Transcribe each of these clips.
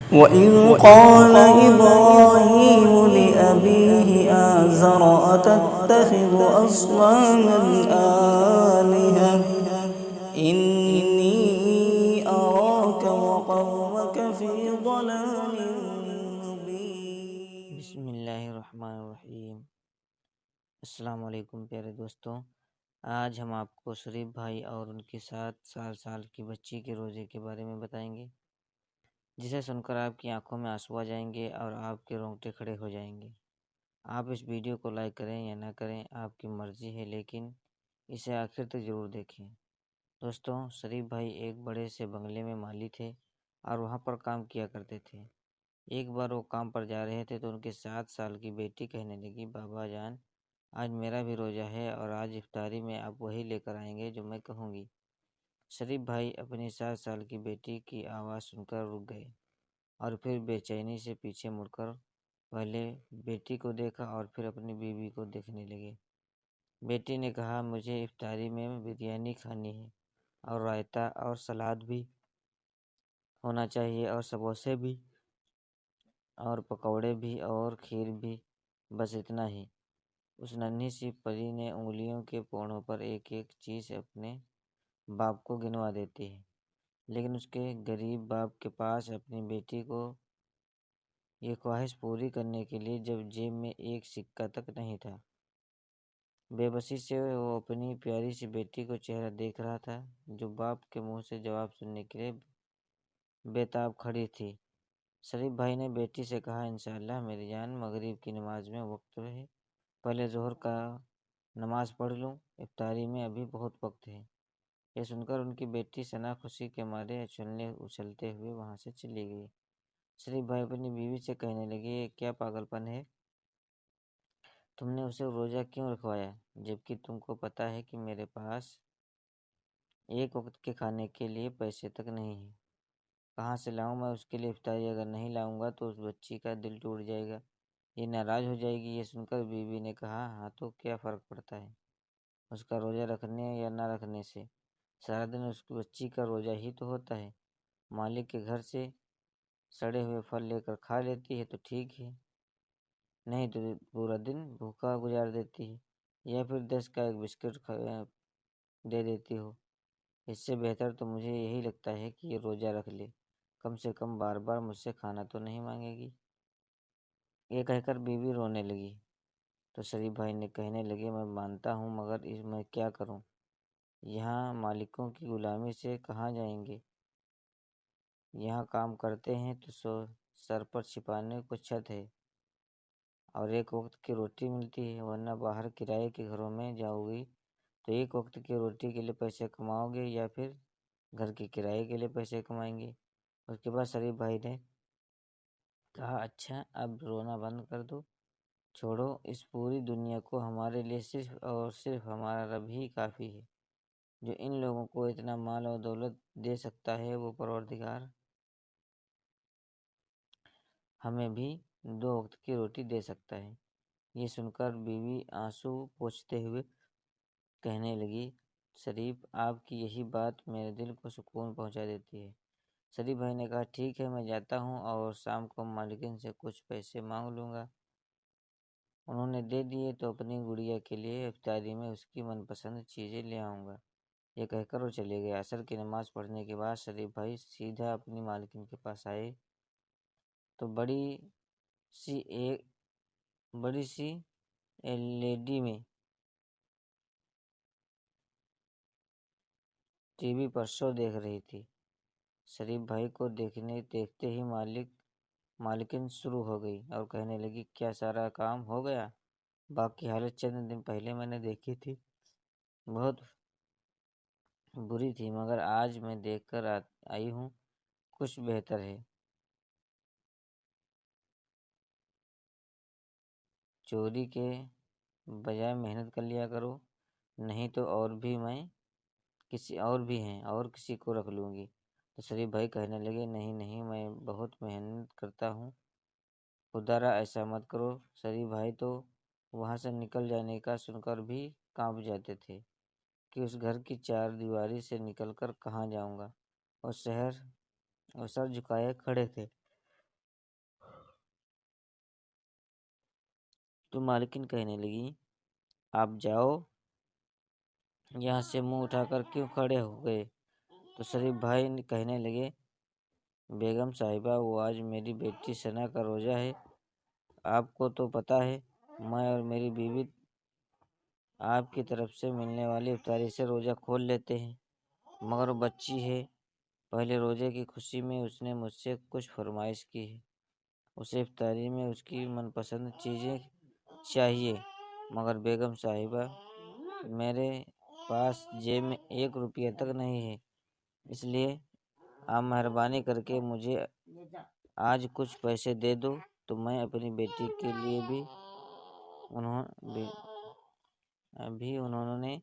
وَإِذْ قَالَ إِبْرَاهِيمُ لِأَبِيهِ آزَرَ أَتَتَّخِذُ أَصْنَامًا آلِهَةً إِنِّي أَرَاكَ وَقَوْمَكَ فِي ضَلَالٍ مُبِينٍ۔ بسم اللہ الرحمن الرحیم۔ السلام علیکم پیارے دوستوں، آج ہم آپ کو شریف بھائی اور ان کی 7 سال کی بچی کے روزے کے بارے میں بتائیں گے، جسے سن کر آپ کی آنکھوں میں آنسو آ جائیں گے اور آپ کے رونگٹے کھڑے ہو جائیں گے۔ آپ اس ویڈیو کو لائک کریں یا نہ کریں آپ کی مرضی ہے، لیکن اسے آخر تک ضرور دیکھیں۔ دوستوں، شریف بھائی ایک بڑے سے بنگلے میں مالی تھے اور وہاں پر کام کیا کرتے تھے۔ ایک بار وہ کام پر جا رہے تھے تو ان کے 7 سال کی بیٹی کہنے لگی، بابا جان، آج میرا بھی روزہ ہے اور آج افطاری میں آپ وہی لے کر آئیں گے جو میں کہوں گی۔ شریف بھائی اپنی 7 سال کی بیٹی کی آواز سن کر رک گئے اور پھر بے چینی سے پیچھے مڑ کر پہلے بیٹی کو دیکھا اور پھر اپنی بیوی کو دیکھنے لگے۔ بیٹی نے کہا، مجھے افطاری میں بریانی کھانی ہے اور رائتا اور سلاد بھی ہونا چاہیے اور سموسے بھی اور پکوڑے بھی اور کھیر بھی، بس اتنا ہی۔ اس ننھی سی پری نے انگلیوں کے پوڑوں پر ایک ایک چیز اپنے باپ کو گنوا دیتی ہے، لیکن اس کے غریب باپ کے پاس اپنی بیٹی کو یہ خواہش پوری کرنے کے لیے جب جیب میں ایک سکہ تک نہیں تھا۔ بے بسی سے وہ اپنی پیاری سی بیٹی کو چہرہ دیکھ رہا تھا جو باپ کے منہ سے جواب سننے کے لیے بے تاب کھڑی تھی۔ شریف بھائی نے بیٹی سے کہا، انشاءاللہ میری جان، مغرب کی نماز میں وقت ہے، پہلے ظہر کا نماز پڑھ لوں، افطاری میں ابھی بہت وقت ہے۔ یہ سن کر ان کی بیٹی ثنا خوشی کے مارے اچھلتے ہوئے وہاں سے چلی گئی۔ شریف بھائی اپنی بیوی سے کہنے لگے، یہ کیا پاگل پن ہے؟ تم نے اسے روزہ کیوں رکھوایا جبکہ تم کو پتہ ہے کہ میرے پاس ایک وقت کے کھانے کے لیے پیسے تک نہیں ہیں۔ کہاں سے لاؤں میں اس کے لیے افطاری؟ اگر نہیں لاؤں گا تو اس بچی کا دل ٹوٹ جائے گا، یہ ناراض ہو جائے گی۔ یہ سن کر بیوی نے کہا، ہاں تو کیا فرق پڑتا ہے اس کا روزہ رکھنے یا نہ رکھنے سے؟ سارا دن اس کی بچی کا روزہ ہی تو ہوتا ہے۔ مالک کے گھر سے سڑے ہوئے پھل لے کر کھا لیتی ہے تو ٹھیک ہے، نہیں تو پورا دن بھوکا گزار دیتی ہے، یا پھر 10 کا ایک بسکٹ دے دیتی ہو۔ اس سے بہتر تو مجھے یہی لگتا ہے کہ یہ روزہ رکھ لے، کم سے کم بار بار مجھ سے کھانا تو نہیں مانگے گی۔ یہ کہہ کر بیوی رونے لگی تو شریف بھائی نے کہنے لگے، میں مانتا ہوں مگر میں کیا کروں؟ یہاں مالکوں کی غلامی سے کہاں جائیں گے؟ یہاں کام کرتے ہیں تو سر پر چھپانے کو چھت ہے اور ایک وقت کی روٹی ملتی ہے، ورنہ باہر کرائے کے گھروں میں جاؤ گی تو ایک وقت کی روٹی کے لیے پیسے کماؤ گے یا پھر گھر کے کرائے کے لیے پیسے کمائیں گے؟ اس کے بعد شریف بھائی نے کہا، اچھا اب رونا بند کر دو، چھوڑو اس پوری دنیا کو، ہمارے لیے صرف اور صرف ہمارا رب ہی کافی ہے۔ جو ان لوگوں کو اتنا مال و دولت دے سکتا ہے، وہ پروردگار ہمیں بھی 2 وقت کی روٹی دے سکتا ہے۔ یہ سن کر بیوی آنسو پوچھتے ہوئے کہنے لگی، شریف آپ کی یہی بات میرے دل کو سکون پہنچا دیتی ہے۔ شریف بھائی نے کہا، ٹھیک ہے، میں جاتا ہوں اور شام کو مالکن سے کچھ پیسے مانگ لوں گا۔ انہوں نے دے دیے تو اپنی گڑیا کے لیے افطاری میں اس کی من پسند چیزیں لے آؤں گا۔ یہ کہہ کر وہ چلے گئے۔ عصر کی نماز پڑھنے کے بعد شریف بھائی سیدھا اپنی مالکن کے پاس آئے تو بڑی سی LED میں ٹی وی پر شو دیکھ رہی تھی۔ شریف بھائی کو دیکھتے ہی مالکن شروع ہو گئی اور کہنے لگی، کیا سارا کام ہو گیا؟ باپ کی حالت چند دن پہلے میں نے دیکھی تھی، بہت بری تھی، مگر آج میں دیکھ کر آئی ہوں کچھ بہتر ہے۔ چوری کے بجائے محنت کر لیا کرو، نہیں تو اور بھی ہیں اور کسی کو رکھ لوں گی۔ تو شریف بھائی کہنے لگے، نہیں میں بہت محنت کرتا ہوں، خدا را ایسا مت کرو۔ شریف بھائی تو وہاں سے نکل جانے کا سن کر بھی کانپ جاتے تھے کہ اس گھر کی 4 دیواری سے نکل کر کہاں جاؤں گا، اور سر جھکائے کھڑے تھے۔ تو مالکن کہنے لگی آپ جاؤ یہاں سے، منہ اٹھا کر کیوں کھڑے ہو گئے؟ تو شریف بھائی کہنے لگے بیگم صاحبہ وہ آج میری بیٹی ثنا کا روزہ ہے، آپ کو تو پتہ ہے میں اور میری بیوی آپ کی طرف سے ملنے والی افطاری سے روزہ کھول لیتے ہیں، مگر وہ بچی ہے، پہلے روزے کی خوشی میں اس نے مجھ سے کچھ فرمائش کی ہے، اسے افطاری میں اس کی من پسند چیزیں چاہیے، مگر بیگم صاحبہ میرے پاس جیب میں 1 روپیہ تک نہیں ہے، اس لیے آپ مہربانی کر کے مجھے آج کچھ پیسے دے دو۔ تو میں اپنی بیٹی کے لیے بھی انہوں نے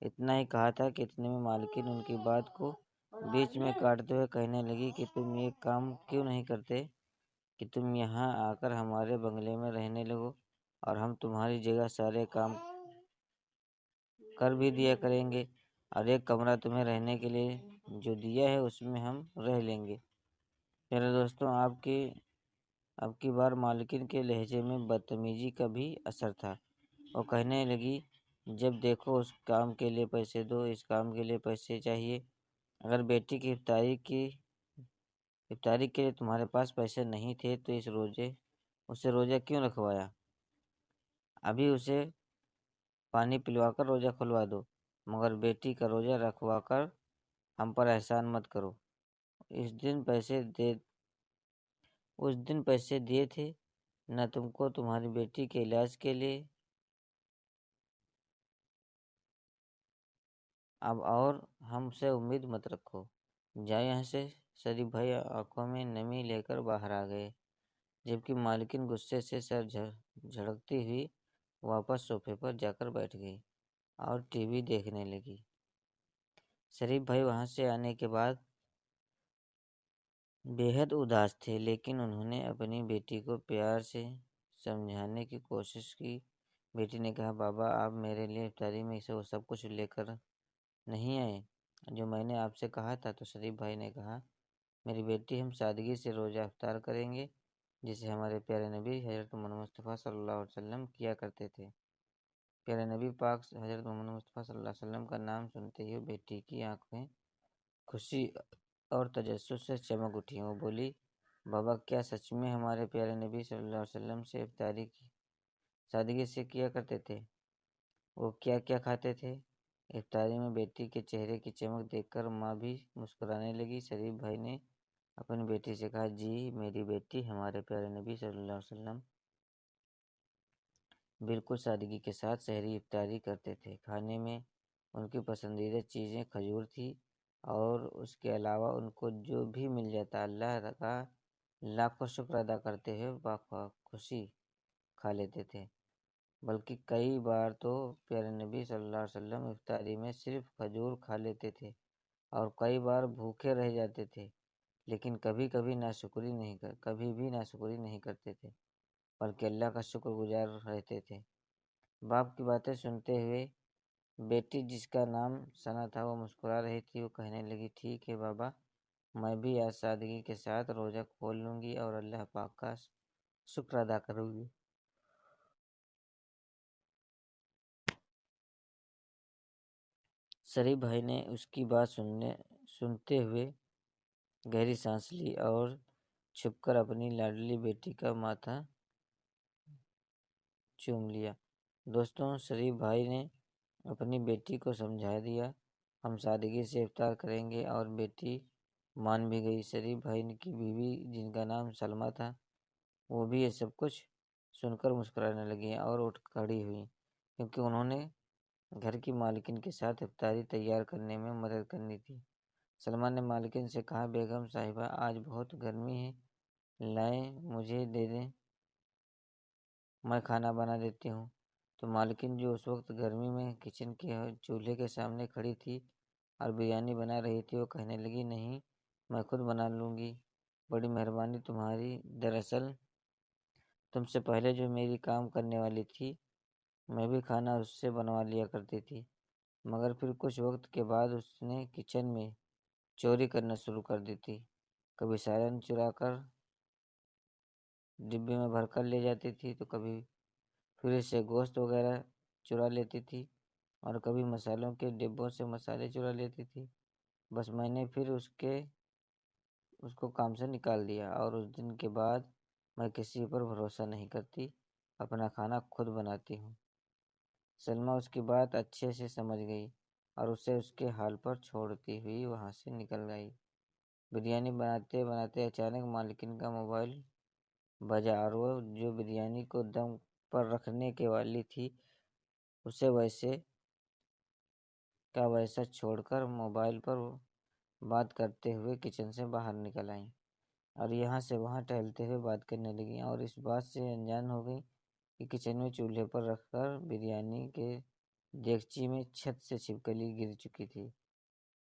اتنا ہی کہا تھا کہ اتنے میں مالکن ان کی بات کو بیچ میں کاٹتے ہوئے کہنے لگی کہ تم یہ کام کیوں نہیں کرتے کہ تم یہاں آ کر ہمارے بنگلے میں رہنے لگو اور ہم تمہاری جگہ سارے کام کر بھی دیا کریں گے، اور ایک کمرہ تمہیں رہنے کے لیے جو دیا ہے اس میں ہم رہ لیں گے۔ میرے دوستوں، اب کی بار مالکن کے لہجے میں بدتمیزی کا بھی اثر تھا۔ وہ کہنے لگی جب دیکھو اس کام کے لیے پیسے دو، اس کام کے لیے پیسے چاہیے، اگر بیٹی کی افطاری کے لیے تمہارے پاس پیسے نہیں تھے تو اسے روزہ کیوں رکھوایا؟ ابھی اسے پانی پلوا کر روزہ کھلوا دو، مگر بیٹی کا روزہ رکھوا کر ہم پر احسان مت کرو۔ اس دن پیسے دیے تھے نہ تم کو تمہاری بیٹی کے علاج کے لیے، اب اور ہم سے امید مت رکھو، جائے یہاں سے۔ شریف بھائی آنکھوں میں نمی لے کر باہر آ گئے، جبکہ مالکن غصے سے سر جھڑکتی ہوئی واپس صوفے پر جا کر بیٹھ گئی اور ٹی وی دیکھنے لگی۔ شریف بھائی وہاں سے آنے کے بعد بے حد اداس تھے، لیکن انہوں نے اپنی بیٹی کو پیار سے سمجھانے کی کوشش کی۔ بیٹی نے کہا بابا آپ میرے لیے افطاری میں وہ سب کچھ لے کر نہیں آئے جو میں نے آپ سے کہا تھا؟ تو شریف بھائی نے کہا میری بیٹی ہم سادگی سے روزہ افطار کریں گے جسے ہمارے پیارے نبی حضرت محمد مصطفیٰ صلی اللہ علیہ وسلم کیا کرتے تھے۔ پیارے نبی پاک حضرت محمد مصطفیٰ صلی اللہ علیہ وسلم کا نام سنتے ہی بیٹی کی آنکھیں خوشی اور تجسس سے چمک اٹھی۔ وہ بولی بابا کیا سچ میں ہمارے پیارے نبی صلی اللہ علیہ وسلم سے افطاری کی سادگی سے کیا کرتے تھے؟ وہ کیا کیا کھاتے تھے؟ افطاری میں بیٹی کے چہرے کی چمک دیکھ کر ماں بھی مسکرانے لگی۔ شریف بھائی نے اپنی بیٹی سے کہا جی میری بیٹی ہمارے پیارے نبی صلی اللہ علیہ وسلم بالکل سادگی کے ساتھ سحری افطاری کرتے تھے۔ کھانے میں ان کی پسندیدہ چیزیں کھجور تھی اور اس کے علاوہ ان کو جو بھی مل جاتا اللہ کا لاکھوں شکر ادا کرتے ہوئے باخوشی کھا لیتے تھے، بلکہ کئی بار تو پیارے نبی صلی اللہ علیہ وسلم افطاری میں صرف کھجور کھا لیتے تھے اور کئی بار بھوکے رہ جاتے تھے، لیکن کبھی بھی ناشکری نہیں کرتے تھے، بلکہ اللہ کا شکر گزار رہتے تھے۔ باپ کی باتیں سنتے ہوئے بیٹی جس کا نام ثنا تھا وہ مسکرا رہی تھی۔ وہ کہنے لگی ٹھیک ہے بابا، میں بھی آج سادگی کے ساتھ روزہ کھول لوں گی اور اللہ پاک کا شکر ادا کروں گی۔ شریف بھائی نے اس کی بات سنتے ہوئے گہری سانس لی اور چھپ کر اپنی لاڈلی بیٹی کا ماتھا چوم لیا۔ دوستوں، شریف بھائی نے اپنی بیٹی کو سمجھا دیا ہم سادگی سے افطار کریں گے اور بیٹی مان بھی گئی۔ شریف بھائی کی بیوی جن کا نام سلمیٰ تھا وہ بھی یہ سب کچھ سن کر مسکرانے لگی اور اٹھ کھڑی ہوئی، کیونکہ انہوں نے گھر کی مالکن کے ساتھ افطاری تیار کرنے میں مدد کرنی تھی۔ سلمیٰ نے مالکن سے کہا بیگم صاحبہ آج بہت گرمی ہے، لائیں مجھے دے دیں، میں کھانا بنا دیتی ہوں۔ تو مالکن جو اس وقت گرمی میں کچن کے چولہے کے سامنے کھڑی تھی اور بریانی بنا رہی تھی، وہ کہنے لگی نہیں میں خود بنا لوں گی، بڑی مہربانی تمہاری۔ دراصل تم سے پہلے جو میری کام کرنے والی تھی میں بھی کھانا اس سے بنوا لیا کرتی تھی، مگر پھر کچھ وقت کے بعد اس نے کچن میں چوری کرنا شروع کر دی تھی، کبھی سالن چرا کر ڈبے میں بھر کر لے جاتی تھی تو کبھی پھر اس سے گوشت وغیرہ چرا لیتی تھی اور کبھی مسالوں کے ڈبوں سے مسالے چرا لیتی تھی۔ بس میں نے پھر اس کو کام سے نکال دیا، اور اس دن کے بعد میں کسی پر بھروسہ نہیں کرتی، اپنا کھانا خود بناتی ہوں۔ سلمیٰ اس کی بات اچھے سے سمجھ گئی اور اسے اس کے حال پر چھوڑتی ہوئی وہاں سے نکل گئی۔ بریانی بناتے بناتے اچانک مالکن کا موبائل بجا، اور وہ جو بریانی کو دم پر رکھنے کے والی تھی اسے ویسے کا ویسا چھوڑ کر موبائل پر بات کرتے ہوئے کچن سے باہر نکل آئیں اور یہاں سے وہاں ٹہلتے ہوئے بات کرنے لگیں، اور اس بات سے انجان ہو گئی کہ کچن میں چولہے پر رکھ کر بریانی کے دیگچی میں چھت سے چھپکلی گر چکی تھی۔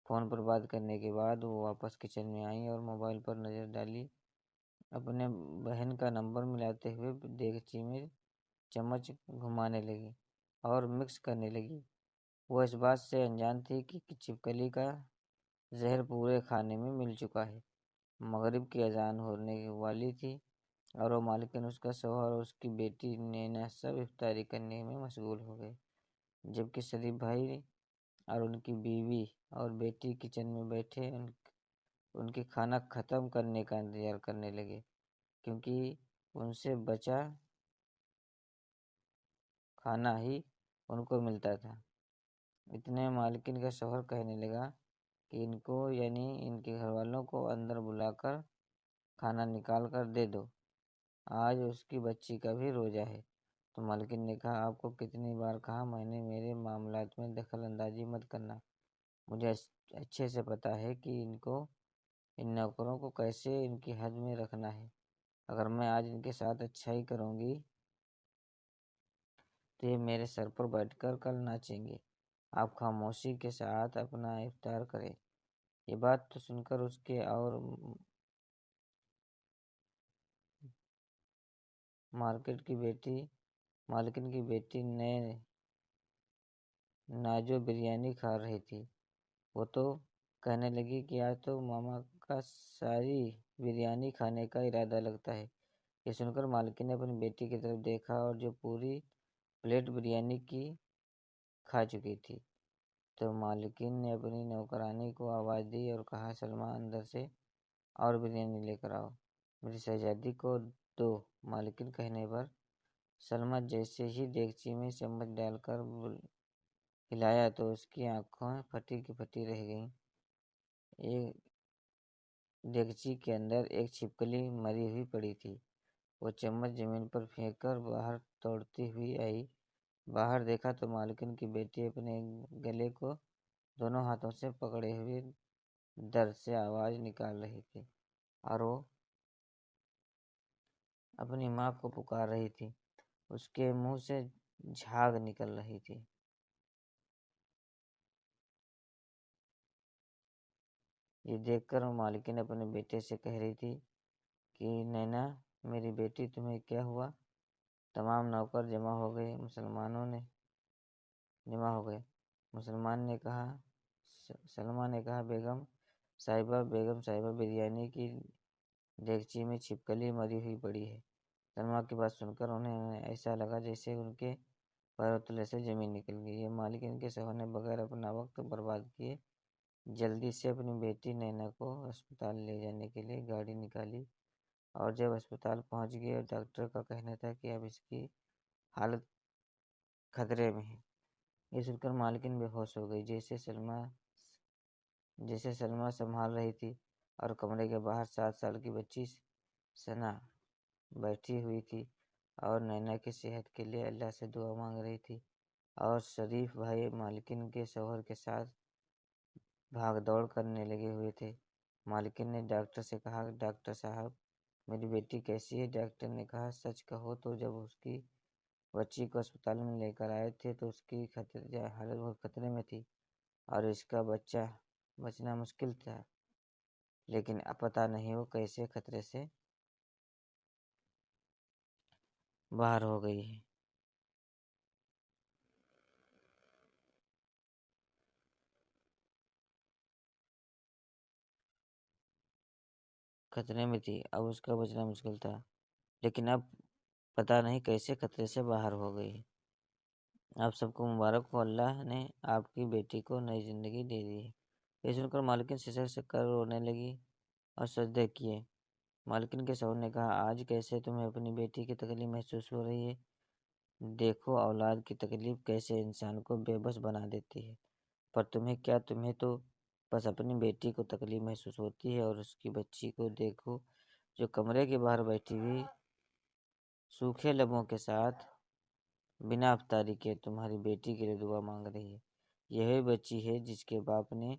فون پر بات کرنے کے بعد وہ واپس کچن میں آئیں اور موبائل پر نظر ڈالی، اپنے بہن کا نمبر ملاتے ہوئے دیگچی میں چمچ گھمانے لگی اور مکس کرنے لگی۔ وہ اس بات سے انجان تھی کہ چھپکلی کا زہر پورے کھانے میں مل چکا ہے۔ مغرب کی اذان ہونے والی تھی اور وہ مالکن، اس کا شوہر اور اس کی بیٹی نینا سب افطاری کرنے میں مشغول ہو گئے، جبکہ شریف بھائی اور ان کی بیوی اور بیٹی کچن میں بیٹھے ان کے کھانا ختم کرنے کا انتظار کرنے لگے، کیونکہ ان سے بچا کھانا ہی ان کو ملتا تھا۔ اتنے میں مالکن کا شوہر کہنے لگا کہ ان کو یعنی ان کے گھر والوں کو اندر بلا کر کھانا نکال کر دے دو، آج اس کی بچی کا بھی روزہ ہے۔ تو مالکن نے کہا، آپ کو کتنی بار کہا میں نے میرے معاملات میں دخل اندازی مت کرنا، مجھے اچھے سے پتہ ہے کہ ان نوکروں کو کیسے ان کی حد میں رکھنا ہے۔ اگر میں آج ان کے ساتھ اچھائی کروں گی تو یہ میرے سر پر بیٹھ کر کل ناچیں گے۔ آپ خاموشی کے ساتھ اپنا افطار کریں۔ یہ بات تو سن کر اس کے اور مالکن کی بیٹی ناجو بریانی کھا رہی تھی، وہ تو کہنے لگی کہ آج تو ماما کا ساری بریانی کھانے کا ارادہ لگتا ہے۔ یہ سن کر مالکن نے اپنی بیٹی کی طرف دیکھا اور جو پوری پلیٹ بریانی کی کھا چکی تھی، تو مالکن نے اپنی نوکرانی کو آواز دی اور کہا، سلمیٰ اندر سے اور بریانی لے کر آؤ، میری شہزادی کو دو۔ مالکن کہنے پر سلمیٰ جیسے ہی دیگچی میں چمچ ڈال کر ہلایا تو اس کی آنکھیں پھٹی کی پھٹی رہ گئیں۔ دیگچی کے اندر ایک چھپکلی مری ہوئی پڑی تھی۔ وہ چمچ زمین پر پھینک کر باہر دوڑتی ہوئی آئی۔ باہر دیکھا تو مالکن کی بیٹی اپنے گلے کو دونوں ہاتھوں سے پکڑے ہوئے درد سے آواز نکال رہی تھی اور وہ اپنی ماں کو پکار رہی تھی، اس کے منہ سے جھاگ نکل رہی تھی۔ یہ دیکھ کر مالکن اپنے بیٹے سے کہہ رہی تھی کہ نینا میری بیٹی، تمہیں کیا ہوا؟ تمام نوکر جمع ہو گئے۔ سلمیٰ نے کہا، بیگم صاحبہ بریانی کی دیگچی میں چھپکلی مری ہوئی پڑی ہے۔ سلمیٰ کی بات سن کر انہیں ایسا لگا جیسے ان کے پیروں تلے سے زمین نکل گئی۔ یہ مالکن کے شوہر نے بغیر اپنا وقت برباد کیے جلدی سے اپنی بیٹی نینا کو اسپتال لے جانے کے لیے گاڑی نکالی، اور جب اسپتال پہنچ گئے اور ڈاکٹر کا کہنا تھا کہ اب اس کی حالت خطرے میں ہے، یہ سن کر مالکن بے ہوش ہو گئی۔ جیسے سلمیٰ سنبھال رہی تھی اور کمرے کے باہر 7 سال کی بچی ثنا بیٹھی ہوئی تھی اور نینا کی صحت کے لیے اللہ سے دعا مانگ رہی تھی، اور شریف بھائی مالکن کے شوہر کے ساتھ بھاگ دوڑ کرنے لگے ہوئے تھے۔ مالکن نے ڈاکٹر سے کہا، ڈاکٹر صاحب میری بیٹی کیسی ہے؟ ڈاکٹر نے کہا، سچ کہو تو جب اس کی بچی کو اسپتال میں لے کر آئے تھے تو اس کی حالت بہت خطرے میں تھی اور اس کا بچنا مشکل تھا، لیکن اب پتہ نہیں وہ کیسے خطرے سے باہر ہو گئی ہے۔ خطرے میں تھی، اب اس کا بچنا مشکل تھا، لیکن اب پتہ نہیں کیسے خطرے سے باہر ہو گئی۔ آپ سب کو مبارک ہو، اللہ نے آپ کی بیٹی کو نئی زندگی دے دی ہے۔ یہ سن کر مالکن سسک کر رونے لگی اور سجدے کیے۔ مالکن کے شوہر نے کہا، آج کیسے تمہیں اپنی بیٹی کی تکلیف محسوس ہو رہی ہے؟ دیکھو اولاد کی تکلیف کیسے انسان کو بے بس بنا دیتی ہے، پر تمہیں کیا؟ تمہیں تو بس اپنی بیٹی کو تکلیف محسوس ہوتی ہے، اور اس کی بچی کو دیکھو جو کمرے کے باہر بیٹھی ہوئی سوکھے لبوں کے ساتھ بنا افطاری کے تمہاری بیٹی کے لیے دعا مانگ رہی ہے۔ یہی بچی ہے جس کے باپ نے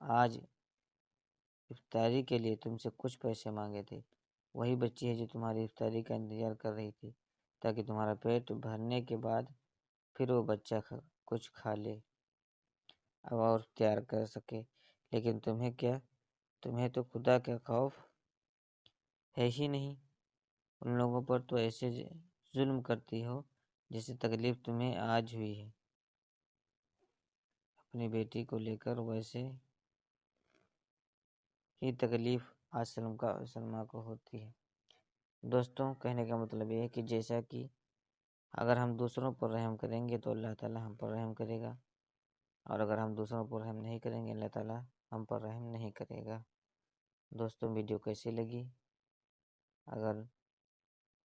آج افطاری کے لیے تم سے کچھ پیسے مانگے تھے۔ وہی بچی ہے جو تمہاری افطاری کا انتظار کر رہی تھی تاکہ تمہارا پیٹ بھرنے کے بعد پھر وہ بچہ کچھ کھا لے اور تیار کر سکے۔ لیکن تمہیں کیا؟ تمہیں تو خدا کا خوف ہے ہی نہیں۔ ان لوگوں پر تو ایسے ظلم کرتی ہو جیسے تکلیف تمہیں آج ہوئی ہے اپنی بیٹی کو لے کر، ویسے ہی تکلیف آج سلمیٰ کو ہوتی ہے۔ دوستوں، کہنے کا مطلب یہ ہے کہ جیسا کہ اگر ہم دوسروں پر رحم کریں گے تو اللہ تعالیٰ ہم پر رحم کرے گا، اور اگر ہم دوسروں پر رحم نہیں کریں گے اللہ تعالیٰ ہم پر رحم نہیں کرے گا۔ دوستوں، ویڈیو کیسی لگی؟ اگر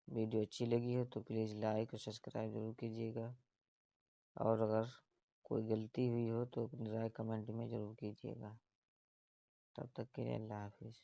ویڈیو اچھی لگی ہو تو پلیز لائک اور سبسکرائب ضرور کیجیے گا، اور اگر کوئی غلطی ہوئی ہو تو اپنی رائے کمنٹ میں ضرور کیجیے گا۔ تب تک کے لیے اللہ حافظ۔